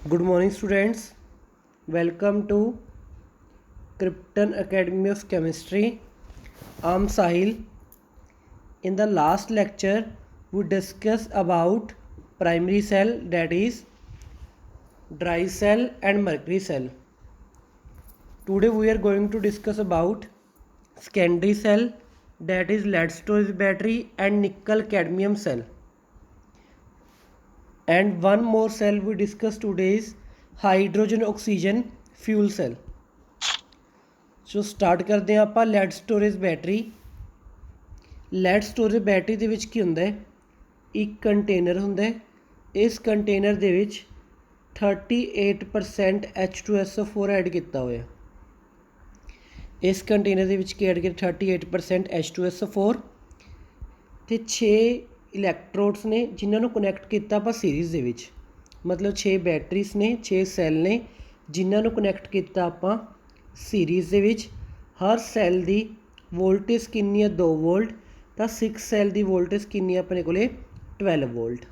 Good morning, students. Welcome to Krypton Academy of Chemistry. I'm Sahil. In the last lecture, we discussed about primary cell, that is dry cell and mercury cell. Today we are going to discuss about secondary cell, that is lead storage battery and nickel cadmium cell. And one more cell we discuss today is hydrogen oxygen fuel cell. So start ਕਰਦੇ ਹਾਂ ਆਪਾਂ lead storage battery. Lead storage battery ਦੇ ਵਿੱਚ ਕੀ ਹੁੰਦਾ ਹੈ, ਇੱਕ container ਹੁੰਦਾ ਹੈ। ਇਸ ਕੰਟੇਨਰ ਦੇ ਵਿੱਚ 38% H2SO4 ਐਡ ਕੀਤਾ ਹੋਇਆ। ਇਸ ਕੰਟੇਨਰ ਦੇ ਵਿੱਚ ਕੀ ਐਡ ਕੀਤਾ 38% H2SO4 ਅਤੇ 6 ਇਲੈਕਟ੍ਰੋਡਸ ਨੇ ਜਿਨ੍ਹਾਂ ਨੂੰ ਕਨੈਕਟ ਕੀਤਾ ਆਪਾਂ ਸੀਰੀਜ਼ ਦੇ ਵਿੱਚ। ਮਤਲਬ 6 ਬੈਟਰੀਜ਼ ਨੇ, 6 ਸੈੱਲ ਨੇ ਜਿਨ੍ਹਾਂ ਨੂੰ ਕਨੈਕਟ ਕੀਤਾ ਆਪਾਂ ਸੀਰੀਜ਼ ਦੇ ਵਿੱਚ। ਹਰ ਸੈੱਲ ਦੀ ਵੋਲਟੇਜ ਕਿੰਨੀ ਹੈ 2 ਵੋਲਟ, ਤਾਂ 6 ਸੈੱਲ ਦੀ ਵੋਲਟੇਜ ਕਿੰਨੀ ਹੈ ਆਪਣੇ ਕੋਲੇ 12 ਵੋਲਟ।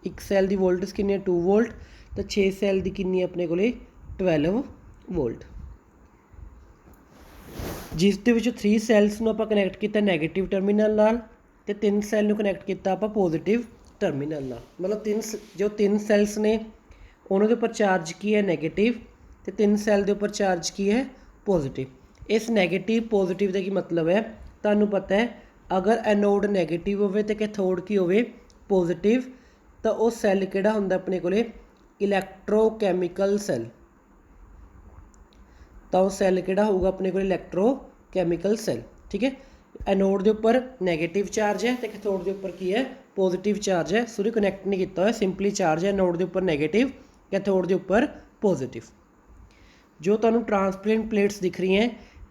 ਇੱਕ ਸੈੱਲ ਦੀ ਵੋਲਟੇਜ ਕਿੰਨੀ ਹੈ 2 ਵੋਲਟ, ਤਾਂ 6 ਸੈੱਲ ਦੀ ਕਿੰਨੀ ਹੈ ਆਪਣੇ ਕੋਲੇ 12 ਵੋਲਟ। ਜਿਸ ਦੇ ਵਿੱਚੋਂ 3 ਸੈੱਲਸ ਨੂੰ ਆਪਾਂ ਕਨੈਕਟ ਕੀਤਾ ਨੈਗੇਟਿਵ ਟਰਮੀਨਲ ਨਾਲ ਅਤੇ 3 ਸੈੱਲ ਨੂੰ ਕਨੈਕਟ ਕੀਤਾ ਆਪਾਂ ਪੋਜ਼ੀਟਿਵ ਟਰਮੀਨਲ ਨਾਲ। ਮਤਲਬ ਜੋ 3 ਸੈੱਲਸ ਨੇ ਉਹਨਾਂ ਦੇ ਉੱਪਰ ਚਾਰਜ ਕੀ ਹੈ ਨੈਗੇਟਿਵ, ਅਤੇ 3 ਸੈੱਲ ਦੇ ਉੱਪਰ ਚਾਰਜ ਕੀ ਹੈ ਪੋਜ਼ੀਟਿਵ। ਇਸ ਨੈਗੇਟਿਵ ਪੋਜ਼ੀਟਿਵ ਦਾ ਕੀ ਮਤਲਬ ਹੈ, ਤੁਹਾਨੂੰ ਪਤਾ ਹੈ ਅਗਰ ਐਨੋਡ ਨੈਗੇਟਿਵ ਹੋਵੇ ਅਤੇ ਕੈਥੋਡ ਕੀ ਹੋਵੇ ਪੋਜ਼ੀਟਿਵ, ਤਾਂ ਉਹ ਸੈੱਲ ਕਿਹੜਾ ਹੁੰਦਾ ਆਪਣੇ ਕੋਲੇ ਇਲੈਕਟ੍ਰੋਕੈਮੀਕਲ ਸੈੱਲ। ਤਾਂ ਉਹ ਸੈੱਲ ਕਿਹੜਾ ਹੋਊਗਾ ਆਪਣੇ ਕੋਲ ਇਲੈਕਟ੍ਰੋਕੈਮੀਕਲ ਸੈੱਲ। ਠੀਕ ਹੈ, ਐਨੋਡ ਦੇ ਉੱਪਰ ਨੈਗੇਟਿਵ ਚਾਰਜ ਹੈ ਅਤੇ ਕੈਥੋਡ ਦੇ ਉੱਪਰ ਕੀ ਹੈ ਪੋਜ਼ੀਟਿਵ ਚਾਰਜ ਹੈ। ਸੋਰੀ ਕਨੈਕਟ ਨਹੀਂ ਕੀਤਾ ਹੋਇਆ, ਸਿੰਪਲੀ ਚਾਰਜ ਹੈ ਐਨੋਡ ਦੇ ਉੱਪਰ ਨੈਗੇਟਿਵ, ਕੈਥੋਡ ਦੇ ਉੱਪਰ ਪੋਜ਼ੀਟਿਵ। ਜੋ ਤੁਹਾਨੂੰ ਟਰਾਂਸਪੇਰੈਂਟ ਪਲੇਟਸ ਦਿਖ ਰਹੀਆਂ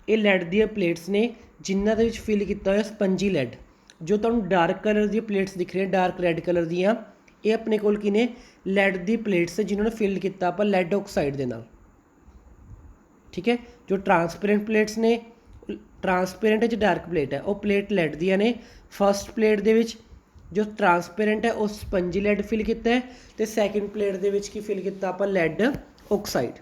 ਇਹ ਲੈਡ ਦੀਆਂ ਪਲੇਟਸ ਨੇ ਜਿਨ੍ਹਾਂ ਦੇ ਵਿੱਚ ਫਿਲ ਕੀਤਾ ਹੋਇਆ ਸਪੰਜੀ ਲੈਡ। ਜੋ ਤੁਹਾਨੂੰ ਡਾਰਕ ਕਲਰ ਦੀਆਂ ਪਲੇਟਸ ਦਿਖ ਰਹੀਆਂ ਡਾਰਕ ਰੈੱਡ ਕਲਰ ਦੀਆਂ, ਇਹ ਆਪਣੇ ਕੋਲ ਕੀ ਨੇ ਲੈਡ ਦੀ ਪਲੇਟਸ ਜਿਨ੍ਹਾਂ ਨੂੰ ਫਿਲ ਕੀਤਾ ਆਪਾਂ ਲੈਡ ਆਕਸਾਈਡ ਦੇ ਨਾਲ। ਠੀਕ ਹੈ, ਜੋ ਟਰਾਂਸਪੇਰੈਂਟ ਪਲੇਟਸ ਨੇ ਟਰਾਂਸਪੇਰੈਂਟ ਵਿੱਚ ਡਾਰਕ ਪਲੇਟ ਹੈ ਉਹ ਪਲੇਟ ਲੈਡ ਦੀਆਂ ਨੇ। ਫਸਟ ਪਲੇਟ ਦੇ ਵਿੱਚ ਜੋ ਟਰਾਂਸਪੇਰੈਂਟ ਹੈ ਉਹ ਸਪੰਜੀ ਲੈਡ ਫਿਲ ਕੀਤਾ ਹੈ ਅਤੇ ਸੈਕਿੰਡ ਪਲੇਟ ਦੇ ਵਿੱਚ ਕੀ ਫਿਲ ਕੀਤਾ ਆਪਾਂ ਲੈਡ ਆਕਸਾਈਡ।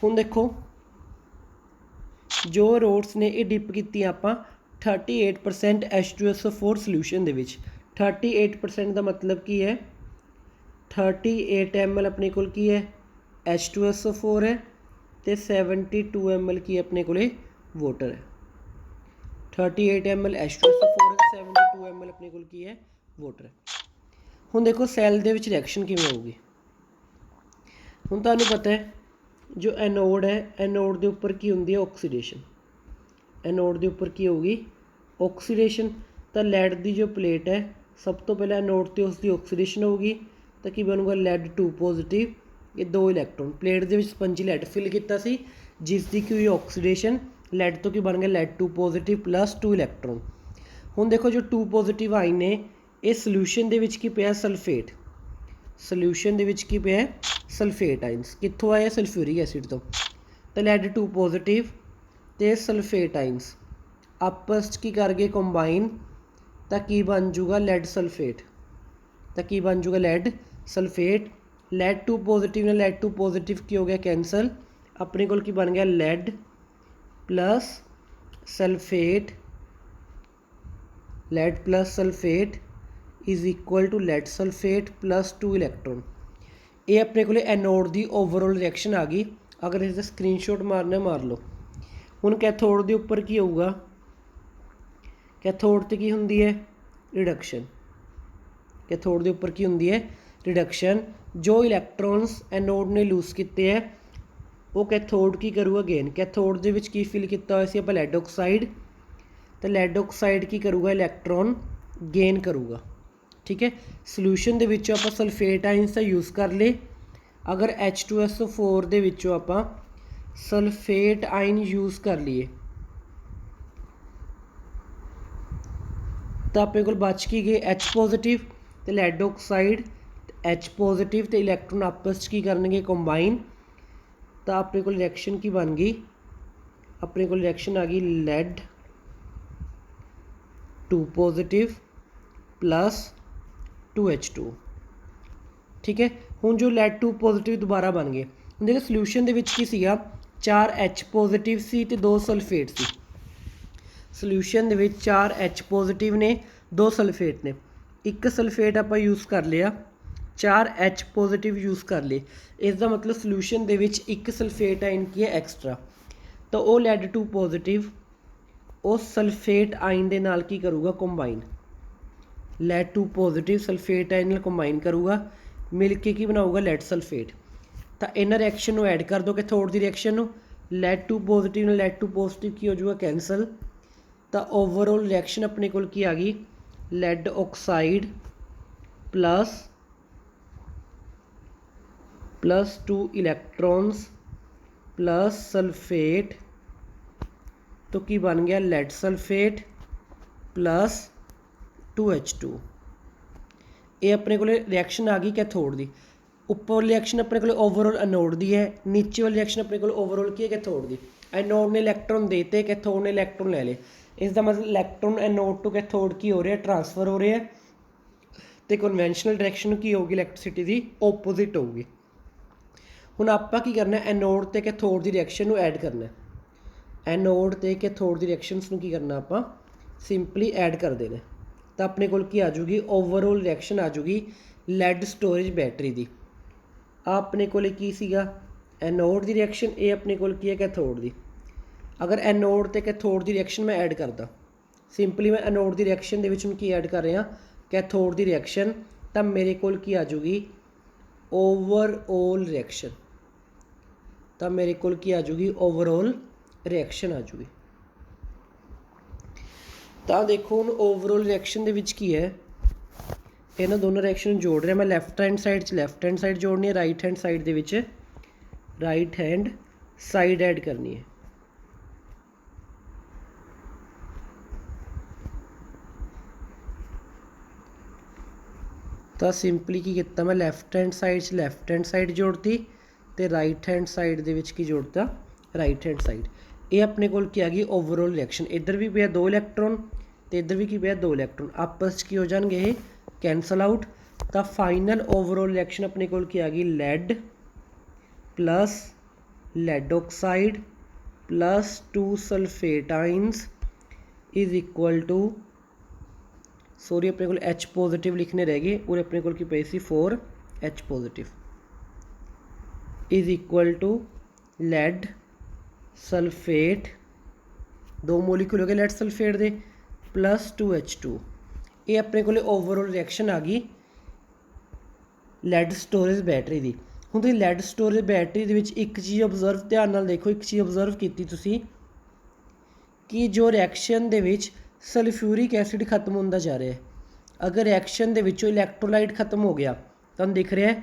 ਹੁਣ ਦੇਖੋ ਜੋ ਰੋਡਸ ਨੇ ਇਹ ਡਿਪ ਕੀਤੀਆਂ ਆਪਾਂ 38% H2SO4 ਸੋਲਿਊਸ਼ਨ ਦੇ ਵਿੱਚ। 38% ਦਾ ਮਤਲਬ ਕੀ ਹੈ 38 ml ਆਪਣੇ ਕੋਲ ਕੀ ਹੈ H2SO4 ਹੈ ਅਤੇ 72 ml ਕੀ ਆਪਣੇ ਕੋਲ ਵਾਟਰ ਹੈ। 38 ml H2SO4 ਹੈ, 72 ml ਆਪਣੇ ਕੋਲ ਕੀ ਹੈ ਵਾਟਰ ਹੈ। ਹੁਣ ਦੇਖੋ ਸੈੱਲ ਦੇ ਵਿੱਚ ਰਿਐਕਸ਼ਨ ਕਿਵੇਂ ਹੋਊਗੀ। ਹੁਣ ਤੁਹਾਨੂੰ ਪਤਾ ਹੈ ਜੋ ਐਨੋਡ ਹੈ ਐਨੋਡ ਦੇ ਉੱਪਰ ਕੀ ਹੁੰਦੀ ਹੈ ਆਕਸੀਡੇਸ਼ਨ। ਐਨੋਡ ਦੇ ਉੱਪਰ ਕੀ ਹੋਊਗੀ ਆਕਸੀਡੇਸ਼ਨ। ਤਾਂ ਲੈਡ ਦੀ ਜੋ ਪਲੇਟ ਹੈ ਸਭ ਤੋਂ ਪਹਿਲਾਂ ਐਨੋਡ 'ਤੇ ਉਸ ਦੀ ਆਕਸੀਡੇਸ਼ਨ ਹੋਊਗੀ ਤਾਂ ਕੀ ਬਣੂਗਾ ਲੈਡ 2 ਪੋਜ਼ੀਟਿਵ, ਇਹ 2 ਇਲੈਕਟ੍ਰੋਨ। ਪਲੇਟ ਦੇ ਵਿੱਚ ਸਪੰਜੀ ਲੈਡ ਫਿਲ ਕੀਤਾ ਸੀ ਜਿਸ ਦੀ ਕੀ ਹੋਈ ਆਕਸੀਡੇਸ਼ਨ, ਲੈਡ ਤੋਂ ਕੀ ਬਣ ਗਿਆ ਲੈਡ 2 ਪੋਜ਼ੀਟਿਵ ਪਲੱਸ 2 ਇਲੈਕਟ੍ਰੋਨ। ਹੁਣ ਦੇਖੋ ਜੋ 2 ਪੋਜ਼ੀਟਿਵ ਆਈਨ ਨੇ ਇਹ ਸੋਲਿਊਸ਼ਨ ਦੇ ਵਿੱਚ ਕੀ ਪਿਆ ਸਲਫੇਟ। ਸੋਲਿਊਸ਼ਨ ਦੇ ਵਿੱਚ ਕੀ ਪਿਆ ਸਲਫੇਟ ਆਇਨਸ। ਕਿੱਥੋਂ ਆਏ ਸਲਫਿਊਰਿਕ ਐਸਿਡ ਤੋਂ। ਤਾਂ ਲੈਡ 2 ਪੋਜ਼ੀਟਿਵ ਅਤੇ ਸਲਫੇਟ ਆਇਨਸ ਆਪਸ 'ਚ ਕੀ ਕਰ ਗਏ ਕੰਬਾਈਨ, ਤਾਂ ਕੀ ਬਣ ਜੂਗਾ ਲੈਡ ਸਲਫੇਟ। ਤਾਂ ਕੀ ਬਣ ਜੂਗਾ ਲੈਡ ਸਲਫੇਟ। ਲੈਡ 2 ਪੋਜ਼ੀਟਿਵ ਨਾਲ ਲੈਡ 2 ਪੋਜ਼ੀਟਿਵ ਕੀ ਹੋ ਗਿਆ ਕੈਂਸਲ। ਆਪਣੇ ਕੋਲ ਕੀ ਬਣ ਗਿਆ lead plus sulphate, lead plus sulphate is equal to lead sulphate plus 2 electron. ਇਹ ਆਪਣੇ ਕੋਲ ਐਨੋਡ ਦੀ ਓਵਰਆਲ ਰਿਐਕਸ਼ਨ ਆ ਗਈ। ਅਗਰ ਇਸ ਦਾ ਸਕਰੀਨਸ਼ਾਟ ਮਾਰਨਾ ਮਾਰ ਲਓ। ਹੁਣ ਕੈਥੋਡ ਦੇ ਉੱਪਰ ਕੀ ਹੋਊਗਾ, ਕੈਥੋਡ 'ਤੇ ਕੀ ਹੁੰਦੀ ਹੈ ਰਿਡਕਸ਼ਨ। ਕੈਥੋਡ ਦੇ ਉੱਪਰ ਕੀ ਹੁੰਦੀ ਹੈ ਰਿਡਕਸ਼ਨ। ਜੋ ਇਲੈਕਟ੍ਰੋਨਸ ਐਨੋਡ ਨੇ ਲੂਜ਼ ਕੀਤੇ ਹੈ ਉਹ ਕੈਥੋਡ ਕੀ ਕਰੂਗਾ ਗੇਨ। ਕੈਥੋਡ ਦੇ ਵਿੱਚ ਕੀ ਫਿਲ ਕੀਤਾ ਹੋਇਆ ਸੀ ਆਪਾਂ ਲੈਡ ਆਕਸਾਈਡ, ਤਾਂ ਲੈਡ ਆਕਸਾਈਡ ਕੀ ਕਰੂਗਾ ਇਲੈਕਟ੍ਰੋਨ ਗੇਨ ਕਰੂਗਾ। ਠੀਕ ਹੈ, ਸੋਲਿਊਸ਼ਨ ਦੇ ਵਿੱਚੋਂ ਆਪਾਂ ਸਲਫੇਟ ਆਇਨਸ ਦਾ ਯੂਜ਼ ਕਰ ਲਏ। ਅਗਰ H2SO4 ਦੇ ਵਿੱਚੋਂ ਆਪਾਂ ਸਲਫੇਟ ਆਇਨ ਯੂਜ਼ ਕਰ ਲਈਏ ਤਾਂ ਆਪਣੇ ਕੋਲ ਬਚ ਕੀ ਗਏ H ਪੋਜ਼ੀਟਿਵ ਅਤੇ ਲੈਡ ਆਕਸਾਈਡ H ਪੋਜ਼ੀਟਿਵ ਅਤੇ ਇਲੈਕਟ੍ਰੋਨ ਆਪਸ 'ਚ ਕੀ ਕਰਨਗੇ ਕੰਬਾਈਨ। ਤਾਂ ਆਪਣੇ ਕੋਲ ਰਿਐਕਸ਼ਨ ਕੀ ਬਣ ਗਈ, ਆਪਣੇ ਕੋਲ ਰਿਐਕਸ਼ਨ ਆ ਗਈ ਲੈਡ 2 ਪੋਜ਼ੀਟਿਵ प्लस 2H2। ठीक है, ਹੁਣ ਜੋ ਲੈਡ 2 ਪੋਜ਼ਿਟਿਵ ਦੁਬਾਰਾ ਬਣ ਗਏ। ਹੁਣ ਦੇਖੋ ਸੋਲਿਊਸ਼ਨ ਦੇ ਵਿੱਚ ਕੀ ਸੀਗਾ, 4 H ਪੋਜ਼ਿਟਿਵ ਸੀ ਤੇ 2 ਸਲਫੇਟ ਸੀ। ਸੋਲਿਊਸ਼ਨ ਦੇ ਵਿੱਚ 4 H ਪੋਜ਼ਿਟਿਵ ਨੇ, 2 ਸਲਫੇਟ ਨੇ। ਇੱਕ ਸਲਫੇਟ ਆਪਾਂ ਯੂਜ਼ ਕਰ ਲਿਆ, 4 H ਪੋਜ਼ਿਟਿਵ ਯੂਜ਼ ਕਰ ਲਏ। ਇਸ ਦਾ ਮਤਲਬ ਸੋਲਿਊਸ਼ਨ ਦੇ ਵਿੱਚ ਇੱਕ ਸਲਫੇਟ ਆਇਨ ਕੀ ਹੈ, ਐਕਸਟਰਾ। ਤਾਂ ਉਹ ਲੈਡ 2 ਪੋਜ਼ਿਟਿਵ ਉਸ ਸਲਫੇਟ ਆਇਨ ਦੇ ਨਾਲ ਕੀ ਕਰੂਗਾ, combine. Lead 2 positive sulphate ion ਨਾਲ ਕੰਬਾਈਨ ਕਰੂਗਾ, ਮਿਲ ਕੇ ਕੀ ਬਣਾਊਗਾ, ਲੈਡ ਸਲਫੇਟ। ਤਾਂ ਇਹਨਾਂ ਰਿਐਕਸ਼ਨ ਨੂੰ ਐਡ ਕਰ ਦੋ ਕੈਥੋਡ ਦੀ ਰਿਐਕਸ਼ਨ ਨੂੰ। ਲੈਡ 2 ਪੋਜ਼ਿਟਿਵ ਨਾਲ ਲੈਡ 2 ਪੋਜ਼ਿਟਿਵ ਕੀ ਹੋ ਜਾਊਗਾ, ਕੈਂਸਲ। ਤਾਂ ਓਵਰਆਲ ਰਿਐਕਸ਼ਨ ਆਪਣੇ ਕੋਲ ਕੀ ਆ ਗਈ, lead oxide plus 2 electrons plus sulphate, तो की बन गया लेड सल्फेट प्लस 2H2। ये अपने को रिएक्शन आ गई कैथोड की। उपर रिएक्शन अपने को ओवरऑल एनोड की है, नीचे वाली रिएक्शन अपने को ओवरऑल की है, कैथोड की। एनोड ने इलैक्ट्रॉन देते, कैथोड ने इलैक्ट्रॉन ले ले। इसका मतलब इलैक्ट्रॉन एनोड टू कैथोड की हो रहा है, ट्रांसफर हो रहा है। तो कन्वेंशनल डायरैक्शन की होगी इलैक्ट्रिसिटी की, ओपोजिट होगी। हुण आपां की करना, एनोड ते कैथोड की रिएक्शन नूं ऐड करना। एनोड ते कैथोड की रिएक्शनस नूं की करना, आपां सिंपली ऐड कर देना। तो अपने कोल की आ जूगी, ओवरऑल रिएक्शन आ जूगी लैड स्टोरेज बैटरी की। अपने कोल की सीगा, एनोड की रिएक्शन, ये अपने कोल की है कैथोड की। अगर एनोड ते कैथोड की रिएक्शन मैं ऐड करदा, सिंपली मैं एनोड की रिएक्शन दे विच हुण की ऐड कर रहा, कैथोड की रिएक्शन, तो मेरे कोल की आ जूगी ओवरऑल रिएक्शन। तो मेरे कोल की आ जूगी, ओवरऑल रिएक्शन आ जूगी। तो देखो हुण ओवरऑल रिएक्शन दे विच की है, इन्हां दोनों रिएक्शन जोड़ रहा मैं। लैफ्ट हैंड साइड जोड़नी है, राइट हैंड साइड दे विच राइट हैंड साइड ऐड करनी है। तो सिंपली की किया मैं, लैफ्ट हैंड साइड जोड़ती, तो राइट हैंड साइड दे विच की जोड़ता, राइट हैंड साइड। ये अपने कोल की आ गई ओवरऑल रिएक्शन। इधर भी पिया 2 इलैक्ट्रॉन, तो इधर भी की पिया 2 इलैक्ट्रॉन, आपस की हो जाएंगे कैंसल आउट। तो फाइनल ओवरऑल रिएक्शन अपने कोल की आ गई, lead plus lead oxide plus 2 sulphate ions is equal to, sorry अपने को H पॉजिटिव लिखने रह गए, और अपने को पई सी 4H positive is equal to lead sulphate, 2 molecule हो गए लेड सल्फेट दे, प्लस 2H2। ये अपने को ओवरऑल रिएक्शन आ गई लैड स्टोरेज बैटरी की। हुण तुसीं लैड स्टोरेज बैटरी दे विच एक चीज़ ऑब्जर्व, ध्यान नाल देखो, एक चीज़ ऑब्जर्व की तुसीं कि जो रिएक्शन दे विच सल्फ्यूरिक एसिड खत्म होता जा रहा है। अगर रिएक्शन दे विचों इलैक्ट्रोलाइट खत्म हो गया, तुहानूं दिख रहा है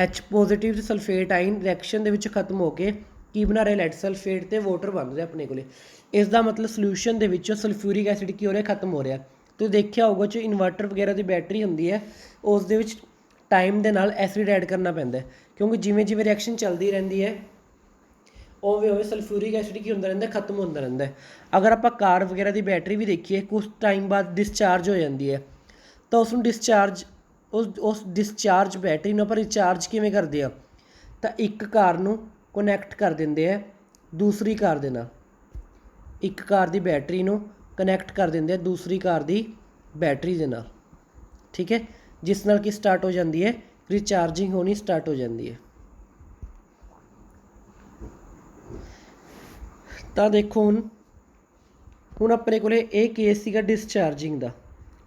H पॉजिटिव सल्फेट आइन रिएक्शन दे विच खत्म हो के की बना रहा, लैड सल्फेट ते वाटर बन रहा अपने को। इसका मतलब सोल्यूशन दे विचों सल्फ्यूरिक एसिड की हो रहा, खत्म हो रहा। तो देखिया होगा जो इन्वर्टर वगैरह की बैटरी होंदी है, उस दे विच टाइम दे नाल एसिड ऐड करना पैंदा है, क्योंकि जिवें जिवें रिएक्शन चलती रहती है उवें उवें सल्फ्यूरिक एसिड की होंदा रहिंदा, खत्म होंदा रहिंदा है। अगर आप कार वगैरह की बैटरी भी देखिए, कुछ टाइम बाद डिस्चार्ज हो जाती है, तो उसनूं डिस्चार्ज उस डिस्चार्ज बैटरी नूं आपां रिचार्ज किवें करदे आ, तो एक कार नूं कनैक्ट कर देंदे आ दूसरी कार दे नाल। एक कार की बैटरी नूं कनैक्ट कर देंदे आ दूसरी कार की बैटरी दे नाल, ठीक है, जिस नाल की स्टार्ट हो जाती है, रिचार्जिंग होनी स्टार्ट हो जाती है। तो देखो हुण अपने को केस सीगा डिस्चार्जिंग का।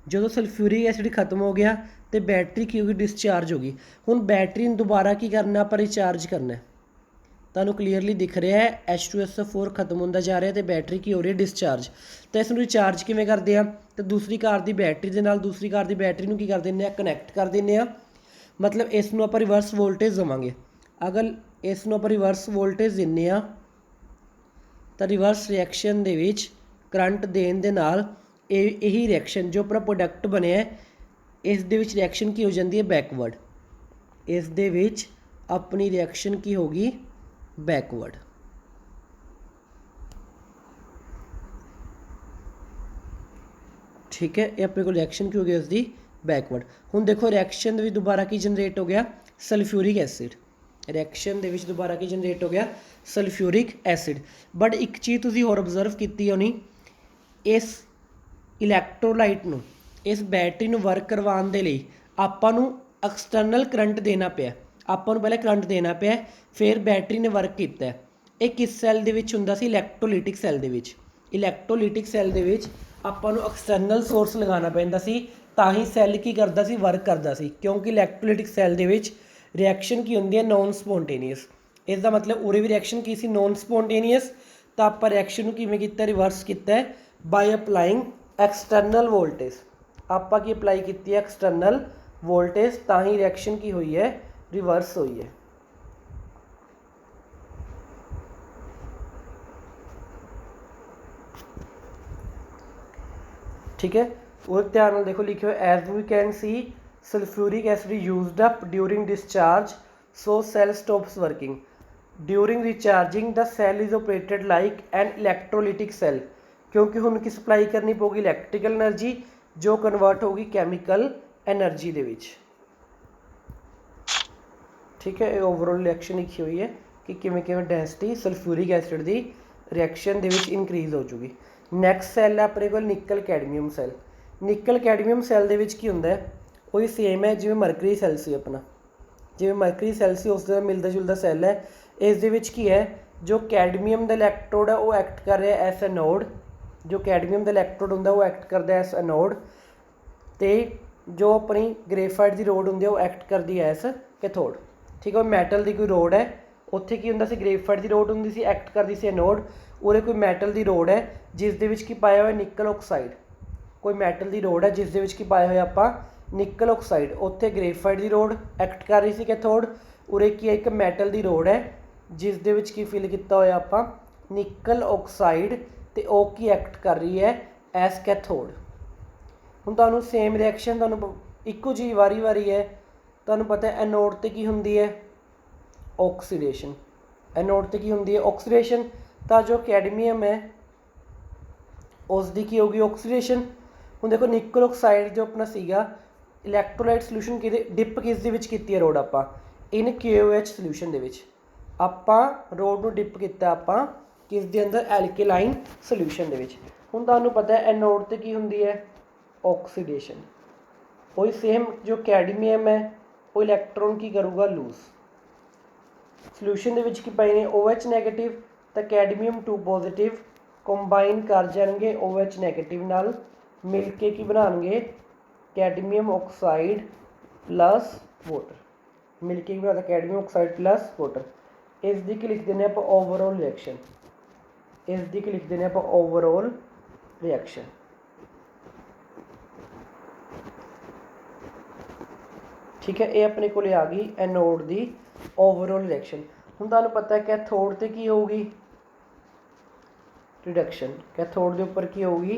जो सल्फ्यूरिक एसिड खत्म हो गया तो बैटरी की होगी, डिस्चार्ज होगी। हुण बैटरी दोबारा की करना, आप रिचार्ज करना है। तुहानूं क्लीयरली दिख रहा है H2SO4 खत्म होता जा रहा है, तो बैटरी की हो रही है डिस्चार्ज। तो इसनूं रिचार्ज किवें करदे आ, तो दूसरी कार की बैटरी दे नाल दूसरी कार की बैटरी नूं की कर दिंदे आ, कनैक्ट कर दिंदे आ। मतलब इसनूं आपां रिवर्स वोल्टेज देवांगे। अगर इसनूं आपां रिवर्स वोल्टेज दिंदे आ, तो रिवर्स रिएक्शन दे विच करंट देण दे नाल यही रिएक्शन जो अपना प्रोडक्ट बने है, इस दे विच रिएक्शन की हो जाती है, बैकवर्ड। इस दे विच अपनी रिएक्शन की होगी बैकवर्ड। ठीक है, ये अपने को रिएक्शन की होगी उसकी ਬੈਕਵਰਡ। ਹੁਣ ਦੇਖੋ ਰਿਐਕਸ਼ਨ ਦੇ ਵਿੱਚ ਦੁਬਾਰਾ ਕੀ ਜਨਰੇਟ ਹੋ ਗਿਆ, ਸਲਫਿਊਰਿਕ ਐਸਿਡ। ਰਿਐਕਸ਼ਨ ਦੇ ਵਿੱਚ ਦੁਬਾਰਾ ਕੀ ਜਨਰੇਟ ਹੋ ਗਿਆ, ਸਲਫਿਊਰਿਕ ਐਸਿਡ। ਬਟ ਇੱਕ ਚੀਜ਼ ਤੁਸੀਂ ਹੋਰ ਓਬਜ਼ਰਵ ਕੀਤੀ ਹੋਣੀ, ਇਸ ਇਲੈਕਟ੍ਰੋਲਾਈਟ ਨੂੰ, ਇਸ ਬੈਟਰੀ ਨੂੰ ਵਰਕ ਕਰਵਾਉਣ ਦੇ ਲਈ ਆਪਾਂ ਨੂੰ ਐਕਸਟਰਨਲ ਕਰੰਟ ਦੇਣਾ ਪਿਆ। ਆਪਾਂ ਨੂੰ ਪਹਿਲਾਂ ਕਰੰਟ ਦੇਣਾ ਪਿਆ, ਫਿਰ ਬੈਟਰੀ ਨੇ ਵਰਕ ਕੀਤਾ। ਇਹ ਕਿਸ ਸੈੱਲ ਦੇ ਵਿੱਚ ਹੁੰਦਾ ਸੀ, ਇਲੈਕਟ੍ਰੋਲਾਈਟਿਕ ਸੈੱਲ ਦੇ ਵਿੱਚ। ਇਲੈਕਟ੍ਰੋਲਾਈਟਿਕ ਸੈੱਲ ਦੇ ਵਿੱਚ ਆਪਾਂ ਨੂੰ ਐਕਸਟਰਨਲ ਸੋਰਸ ਲਗਾਉਣਾ ਪੈਂਦਾ ਸੀ, ਤਾਂ ਹੀ ਸੈੱਲ ਕੀ ਕਰਦਾ ਸੀ, ਵਰਕ ਕਰਦਾ ਸੀ। ਕਿਉਂਕਿ ਇਲੈਕਟ੍ਰੋਲਾਈਟਿਕ ਸੈੱਲ ਦੇ ਵਿੱਚ ਰਿਐਕਸ਼ਨ ਕੀ ਹੁੰਦੀ ਹੈ, ਨੋਨ ਸਪੋਂਟੇਨੀਅਸ। ਇਸ ਦਾ ਮਤਲਬ ਉਰੇ ਵੀ ਰਿਐਕਸ਼ਨ ਕੀ ਸੀ, ਨੋਨ ਸਪੋਂਟੇਨੀਅਸ। ਤਾਂ ਆਪਾਂ ਰਿਐਕਸ਼ਨ ਨੂੰ ਕਿਵੇਂ ਕੀਤਾ, ਰਿਵਰਸ ਕੀਤਾ ਹੈ ਬਾਈ ਅਪਲਾਈਂਗ ਐਕਸਟਰਨਲ ਵੋਲਟੇਜ। ਆਪਾਂ ਕੀ ਅਪਲਾਈ ਕੀਤੀ ਹੈ, ਐਕਸਟਰਨਲ ਵੋਲਟੇਜ, ਤਾਂ ਹੀ ਰਿਐਕਸ਼ਨ ਕੀ ਹੋਈ ਹੈ, ਰਿਵਰਸ ਹੋਈ ਹੈ। ठीक है, और ध्यान नाल देखो लिखे हुए, as we can see sulphuric acid used up during discharge, so cell stops working. During recharging the cell is operated like an electrolytic cell, क्योंकि हुण की सप्लाई करनी पऊगी इलैक्ट्रिकल एनर्जी, जो कन्वर्ट होगी कैमिकल एनर्जी दे विच। ठीक है, ओवरऑल रिएक्शन लिखी हुई है कि किवें किवें डेंसिटी सल्फ्यूरिक एसिड की रिएक्शन दे विच इनक्रीज हो जूगी। नैक्सट सैल है अपने को nickel cadmium cell. Nickel cadmium cell दे विच की हुंदा है, वही सेम है जिवें मरकरी सैल सी अपना, जिवें मरकरी सैल सी उस मिलता जुलता सैल है। इस दे विच की है, जो कैडमियम का इलैक्ट्रोड है वो एक्ट कर रहा है एस एनोड, जो कैडमियम का इलैक्ट्रोड होंदा वो एक्ट करता है एस एनोड, तो जो अपनी ग्रेफाइट की रोड होंदी है वो एक्ट करती है एस कैथोड। ठीक है, मैटल की कोई रोड है, उत्थे की हुंदा सी ग्रेफाइट की रोड होंदी सी, एक्ट करती सी एनोड। उरे कोई मैटल की रोड है जिस दे विच की पाया हुआ निकल ऑक्साइड, कोई मैटल की रोड है जिस दे विच की पाया हुआ आपां निकल ऑक्साइड, उत्थे ग्रेफाइट की रोड एक्ट कर रही सी कैथोड। उरे की एक मैटल की रोड है जिस दे विच की फिल किया होया आपां निकल ऑक्साइड, ते ओ की एक्ट कर रही है एस कैथोड। हुण तुहानूं सेम रिएक्शन तुहानूं इक्को चीज़ वारी वारी है, तुहानूं पता है एनोड ते की हुंदी है, ऑक्सीडेशन। एनोड ते की हुंदी है, ऑक्सीडेशन। तो जो कैडमियम है उसकी की होगी, ऑक्सीडेशन। हुण देखो निकल ऑक्साइड जो अपना सीगा इलैक्ट्रोलाइट सोल्यूशन कि डिप किस दे विच कीती है रोड, आपां इन KOH सोल्यूशन दे विच आपां रोड नूं डिप कीता आपां किस दे अंदर, एल्केलाइन सोल्यूशन दे विच। हुण तुहानूं पता है एनोड ते की हुंदी है, ऑक्सीडेशन। वही सेम जो कैडमियम है वो इलैक्ट्रॉन की करूँगा लूज। सोल्यूशन दे विच की पाए ने OH नैगेटिव, तो कैडमियम 2 पॉजिटिव कंबाइन कर जाएंगे OH नैगेटिव नाल, मिल के की बनाएंगे कैडमियम ऑक्साइड प्लस वाटर, मिल के बनाता कैडमियम ऑक्साइड प्लस वाटर। इसकी की लिख देने आप ओवरऑल रिएक्शन, इसकी की लिख देने आप ओवरऑल रिएक्शन। ठीक है, ये अपने को आ गई एनोड की ओवरऑल रिएक्शन। हुण तुहानूं पता है कैथोड ते की होगी, रिडक्शन। कैथोड के उपर की होगी,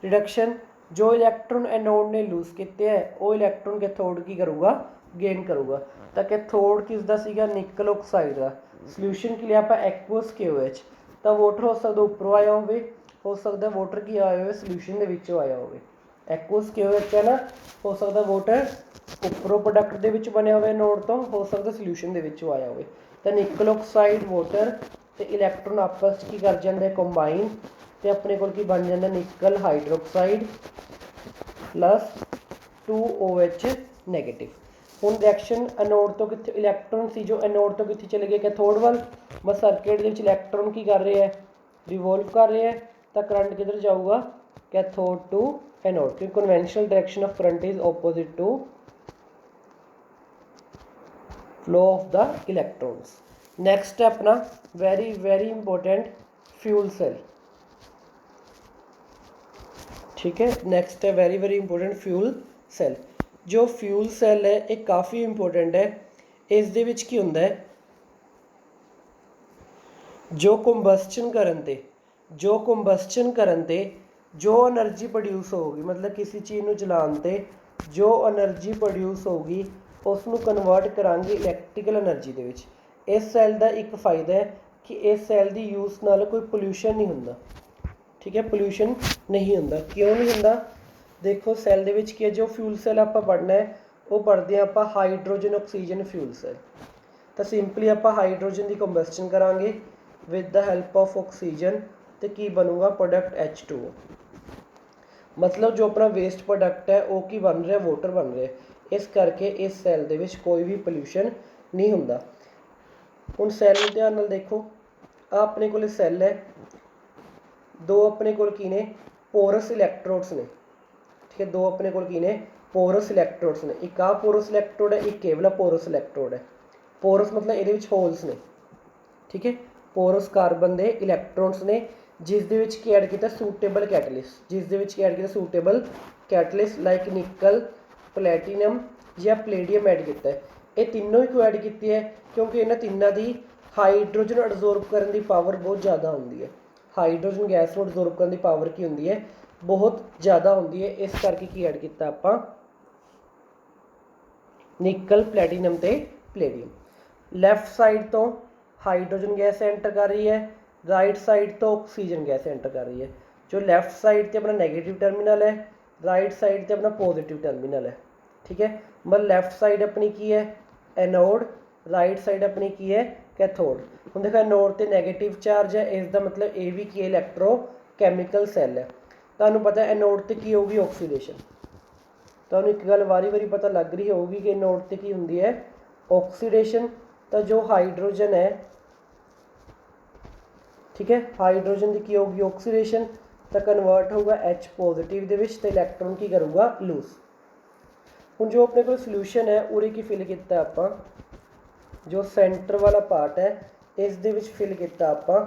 रिडक्शन। जो इलैक्ट्रॉन एनोड ने लूज किए है वो इलैक्ट्रॉन कैथोड की करूँगा, गेन करूँगा। तो कैथोड किसका सीगा, निकल ऑक्साइड का। सोल्यूशन के लिए आप एक्वस KOH, तो वाटर हो सकता उपरों आया हो सकता वाटर की आया हो सोल्यूशन के विचों आया हो। एक्वस KOH है ना, हो सकता वाटर उपरों प्रोडक्ट के विच बनया हो नोड तो, हो सकता सोल्यूशन के विचों आया हो। तो निकल ऑक्साइड वाटर तो इलैक्ट्रॉन आपस की कर जाते कंबाइन, तो अपने को बन जाता निकल हाइड्रोक्साइड प्लस 2OH नैगेटिव। हुण रिएक्शन एनोड तो कितने इलैक्ट्रॉन सी जो एनोड तो कितने चले गए कैथोड वाल, बस सर्किट के इलैक्ट्रॉन की कर रहे हैं, रिवोल्व कर रहे हैं। तो करंट किधर जाऊगा, कैथोड टू एनोड, क्योंकि conventional direction of current is opposite to flow of the electrons. Next है अपना very very important fuel cell. ठीक है, नेक्स्ट है very very important fuel cell. जो फ्यूल सेल है ये काफ़ी इंपॉर्टेंट है। इस दे विच की हुंदा है, जो कंबस्टन करन ते जो एनर्जी प्रोड्यूस होगी, मतलब किसी चीज़ को जलाने ते जो एनर्जी प्रोड्यूस होगी उसनूं कन्वर्ट करांगे इलैक्ट्रिकल एनर्जी दे विच। इस सैल का एक फायदा है कि इस सैल की यूज़ नाल कोई पोल्यूशन नहीं होंदा। ठीक है, पोल्यूशन नहीं होंदा। क्यों नहीं होंदा, देखो सैल दे विच की है, जो फ्यूल सैल आपां पढ़ना है वो पढ़ते हैं आपां हाइड्रोजन ऑक्सीजन फ्यूल सैल। तो सिंपली आपां हाइड्रोजन की कंबस्टन करांगे with the help of oxygen, तो की बनूगा प्रोडक्ट H2O। मतलब जो अपना वेस्ट प्रोडक्ट है वो की बन रहा है, वाटर बन रहा है। इस करके इस सैल दे विच कोई भी पोल्यूशन नहीं हुंदा। हुण सैल नूं ध्यान नाल देखो, आ अपने कोल सैल है, दो अपने कोल की ने पोरस इलैक्ट्रोड्स ने, ठीक है, दो अपने कोल की ने पोरस इलैक्ट्रोड्स ने। एक आ पोरस इलैक्ट्रोड है, एक केवल पोरस इलैक्ट्रोड है। पोरस मतलब ये होल्स ने, ठीक है। पोरस कार्बन के इलैक्ट्रॉन्स ने जिस दे विच की ऐड किया सूटेबल कैटलिस्ट, जिस दे विच की ऐड किया सूटेबल कैटलिस्ट लाइक निकल, प्लैटीनम या प्लेडियम ऐड किया है। ये तीनों ही क्यों ऐड की है? क्योंकि इन्होंने तीनों की हाइड्रोजन अडजोर्ब करने की पावर बहुत ज़्यादा होंगी है। हाइड्रोजन गैस को अडजोर्ब करने की पावर की होंगी है, बहुत ज़्यादा होंगी है। इस करके की ऐड किया आपां निकल, प्लैटीनम ते प्लेडियम। लैफ्ट साइड तो हाइड्रोजन गैस एंटर कर रही है, राइट साइड तो ऑक्सीजन गैस एंटर कर रही है। जो लैफ्ट साइड से अपना नैगेटिव टर्मिनल है, राइट साइड से अपना पॉजिटिव टर्मिनल है, ठीक है। मतलब लैफ्ट साइड अपनी की है एनोड, राइट साइड अपनी की है कैथोड। हम देखो एनोड ते नैगेटिव चार्ज है, इसका मतलब ये भी की इलैक्ट्रोकैमिकल सैल है। तुहानू पता है एनोड ते की होगी ऑक्सीडेशन। तुहानू एक गल वारी वारी पता लग रही होगी कि एनोड ते की होंगी है ऑक्सीडेशन। तो जो हाइड्रोजन है, ठीक है, हाइड्रोजन की होगी ऑक्सीडेशन, तो कन्वर्ट होगा H पॉजिटिव दे विच, तो इलैक्ट्रॉन की करूँगा लूज। हुण जो अपने को सोल्यूशन है उरे की फिल किया आपां, जो सेंटर वाला पार्ट है इस दे विच फिल किया आपां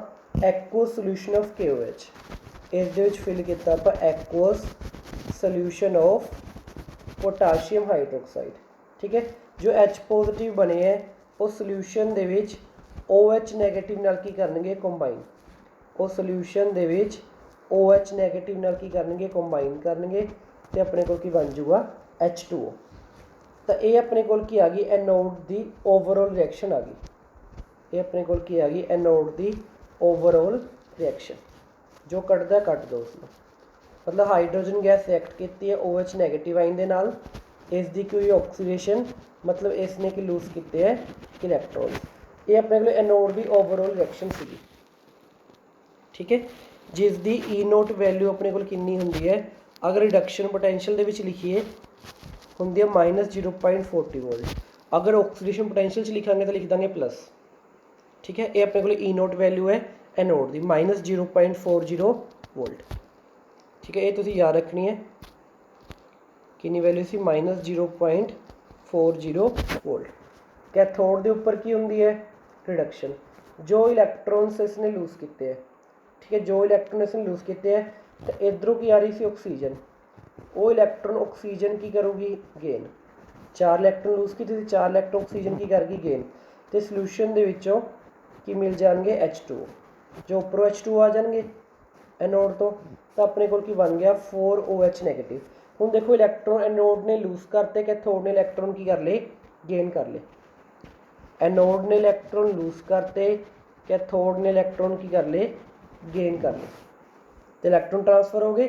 एक्वस सोल्यूशन ऑफ KOH। इस दे विच फिल किया आपां aqueous solution of potassium hydroxide, ठीक है। जो H पॉजिटिव बने हैं वो सोल्यूशन दे विच OH नैगेटिव नाल की करनगे कंबाइन, वो सोल्यूशन दे विच OH नैगेटिव नाल की करनगे कंबाइन करनगे, तो अपने को की बन जूगा H2O। तो ये अपने को की आ गई एनोड की ओवरऑल रिएक्शन आ गई, ये अपने को की आ गई एनोड की ओवरऑल रिएक्शन। जो कटदा कट दो उसमें, मतलब हाइड्रोजन गैस रिएक्ट की है OH नैगेटिव आइन दे नाल, इसकी कोई ऑक्सीडेशन, मतलब इसने कि लूज किए है इलैक्ट्रॉन। ये अपने को एनोड की ओवरऑल रिएक्शन सी, ठीक है, जिसकी ई नोट वैल्यू अपने को कितनी होंगी है, अगर रिडक्शन पोटेंशियल दे विच लिखिए होंगी है -0.40 वोल्ट। अगर ऑक्सीडेशन पोटेंशियल लिखांगे तो लिख देंगे प्लस, ठीक है। ये अपने को ई नोट वैल्यू है एनोड की -0.40 वोल्ट, ठीक है। ये तुसीं याद रखनी है कितनी वैल्यू सी -0.40 वोल्ट। कैथोड के उपर की होंगी है रिडक्शन, जो इलैक्ट्रॉन्स इसने लूज किए हैं, ठीक है, जो इलैक्ट्रॉन इसने लूज किए हैं, तो इधरों की आ रही सी ऑक्सीजन, वो इलैक्ट्रॉन ऑक्सीजन की करूँगी गेन। 4 इलैक्ट्रॉन लूज की थी, 4 इलैक्ट्रॉन ऑक्सीजन की करगी गेन, तो सोल्यूशन के विचों की मिल जाएंगे H2O। जो उपरों H2O आ जाएंगे एनोड तो अपने को की बन गया 4OH नैगेटिव। हुण देखो इलैक्ट्रॉन एनोड ने लूज करते, कैथोड ने इलैक्ट्रॉन की कर ले गेन कर ले। एनोड ने इलैक्ट्रॉन लूज करते, कैथोड ने इलैक्ट्रॉन की कर ले गेन कर ले, तो इलैक्ट्रॉन ट्रांसफर हो गए।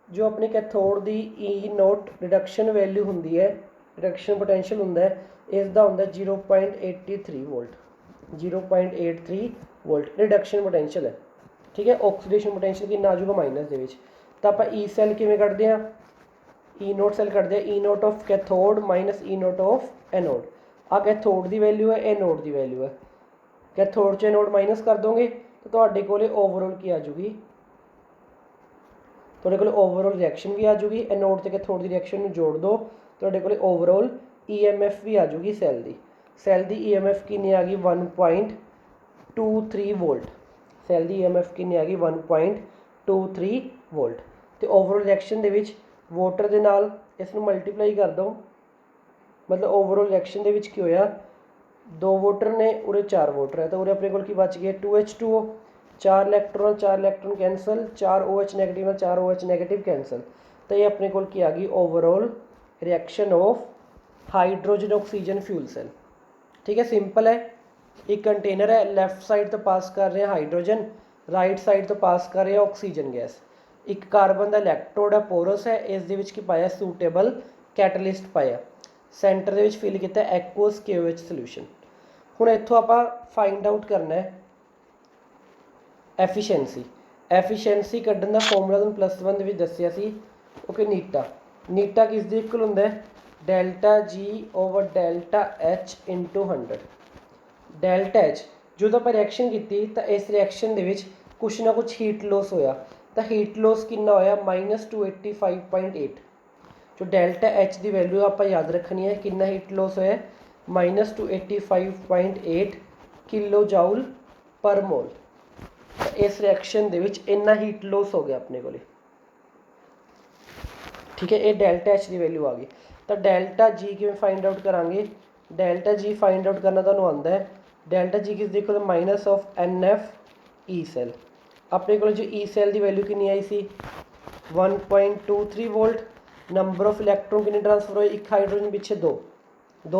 जो अपनी कैथोड की ई नोट रिडक्शन वैल्यू होंगी है, रिडक्शन पोटेंशियल होंगे है, इसका होंगे 0.83 वोल्ट, 0.83 वोल्ट रिडक्शन पोटेंशियल है, ठीक है। ऑक्सीडेशन पोटेंशियल कितना आ जाऊगा माइनस के, तो आप ई सैल किमें कढ़ते हैं, ई नोट सैल कढ़ते हैं, E nought of cathode minus E nought of anode. आ कैथोड की वैल्यू है, एनोड की वैल्यू है, कैथोड च एनोड माइनस कर दोगे तो तुहाडे कोले ओवरऑल की आ जूगी, तुहाडे कोले ओवरऑल रिएक्शन भी आ जूगी। एनोड ते कैथोड की रिएक्शन में जोड़ दो, तुहाडे कोले ओवरऑल EMF भी आ जूगी सैल की। सैल की EMF कितनी आ गई 1.23 वोल्ट, सैल की EMF कितनी आ गई 1.23 वोल्ट। तो ओवरऑल रिएक्शन दे विच वाटर दे नाल इसनूं मल्टीप्लाई कर दो, मतलब ओवरऑल रिएक्शन दे विच की होया, 2 वाटर ने उरे 4 वाटर है, तो उरे अपने को की बच गया 2H2O। 4 electron cancel, 4 OH negative 4 OH negative cancel, तो ये अपने को की आ गई overall reaction of hydrogen oxygen fuel cell, ठीक है। सिंपल है, एक कंटेनर है, लैफ्ट साइड तो पास कर रहे हैं हाइड्रोजन, राइट साइड तो पास कर रहे हैं ऑक्सीजन गैस। एक कार्बन का इलैक्ट्रोड है पोरस है, इस की पाया सूटेबल कैटलिस्ट पाया, सेंटर के फिल किया एक्वस KOH सोल्यूशन। हुण इत्थों आपां फाइंड आउट करना है एफिशिएंसी कड्ढण का फॉर्मूला तुहानूं +1 दे विच दस्सिया सी। ओके, नीटा किस दे इक्वल हुंदा है ΔG/ΔH इंटू 100। ΔH जो आप रिएक्शन की तो इस रिएक्शन के कुछ ना कुछ हीट लॉस होया, तो हीट लॉस कितना होया -285.8। जो ΔH की वैल्यू आप याद रखनी है, कितना हीट लॉस होया -285.8 किलो जाउल पर मोल। तो इस रिएक्शन के इन्ना हीट लॉस हो गया अपने को। ठीक है, ये ΔH की वैल्यू आ गई। तो ΔG किवें फाइंड आउट करांगे, ΔG फाइंड आउट करना तुहानूं आंदा है ΔG किस देखो minus of NF E cell. अपने को जो ई सैल की वैल्यू कितनी आई सी 1.23 वोल्ट। नंबर ऑफ इलैक्ट्रॉन कितने ट्रांसफर होए, एक हाइड्रोजन पीछे दो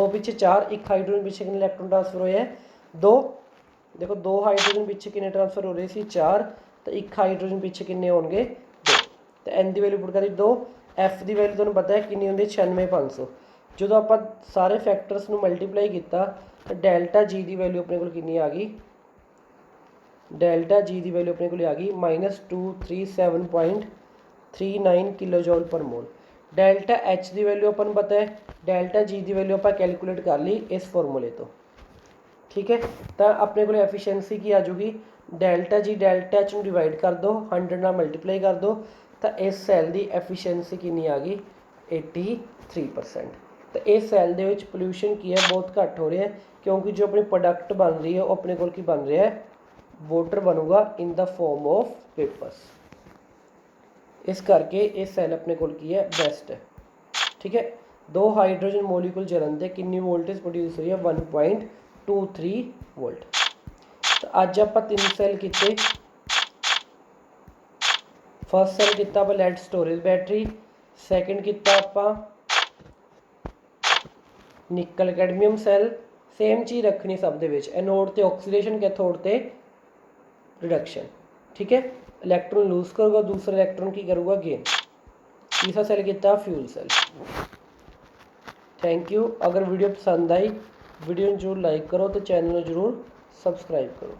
पीछे 4, एक हाइड्रोजन पीछे कितने इलैक्ट्रॉन ट्रांसफर होए हैं 2। देखो 2 हाइड्रोजन पीछे कितने ट्रांसफर हो रहे थे 4, तो एक हाइड्रोजन पीछे कितने होंगे 2। तो एन की वैल्यू पुट करी 2। एफ की वैल्यू तुहानूं पता है कितनी होंगी 96,500। जो आप सारे फैक्टर्स नूं मल्टीप्लाई किया तो ΔG की वैल्यू अपने को कितनी आ गई, ΔG की वैल्यू अपने को आ गई -237.39 किलो जॉल पर मोल। ΔH की वैल्यू अपन पता है, ΔG की वैल्यू आप कैलकुलेट कर ली इस फॉर्मूले तो। ठीक है, तो अपने को एफिशिएंसी की आ जाऊगी ΔG ΔH में डिवाइड कर दो, 100 नाल मल्टीप्लाई कर दो, तो इस सैल की एफिशिएंसी कितनी आ गई 83%। तो इस सैल के पोल्यूशन की है बहुत घट हो रहा है, क्योंकि जो अपनी प्रोडक्ट बन रही है वो अपने को बन रहा है वाटर बनूगा in the form of vapours. इस करके ये सैल अपने को है बेस्ट है। ठीक है, 2 हाइड्रोजन मॉलिक्यूल जलन से कितनी वोल्टेज प्रोड्यूस हुई है 1.23 वोल्ट। तो अज आप 3 सैल किए। फर्स्ट सैल किया आप लैड स्टोरेज बैटरी, सैकेंड किया आप निकल कैडमियम सैल। सेम चीज़ रखनी सब दे विच, एनोड ते ऑक्सीडेशन, कैथोड ते रिडक्शन। ठीक है, इलैक्ट्रॉन लूज करूँगा, दूसरा इलैक्ट्रॉन की करूँगा गेन। तीसरा सैल किया फ्यूल सैल। Thank you. अगर वीडियो पसंद आई वीडियो जरूर लाइक करो तो चैनल जरूर सब्सक्राइब करो।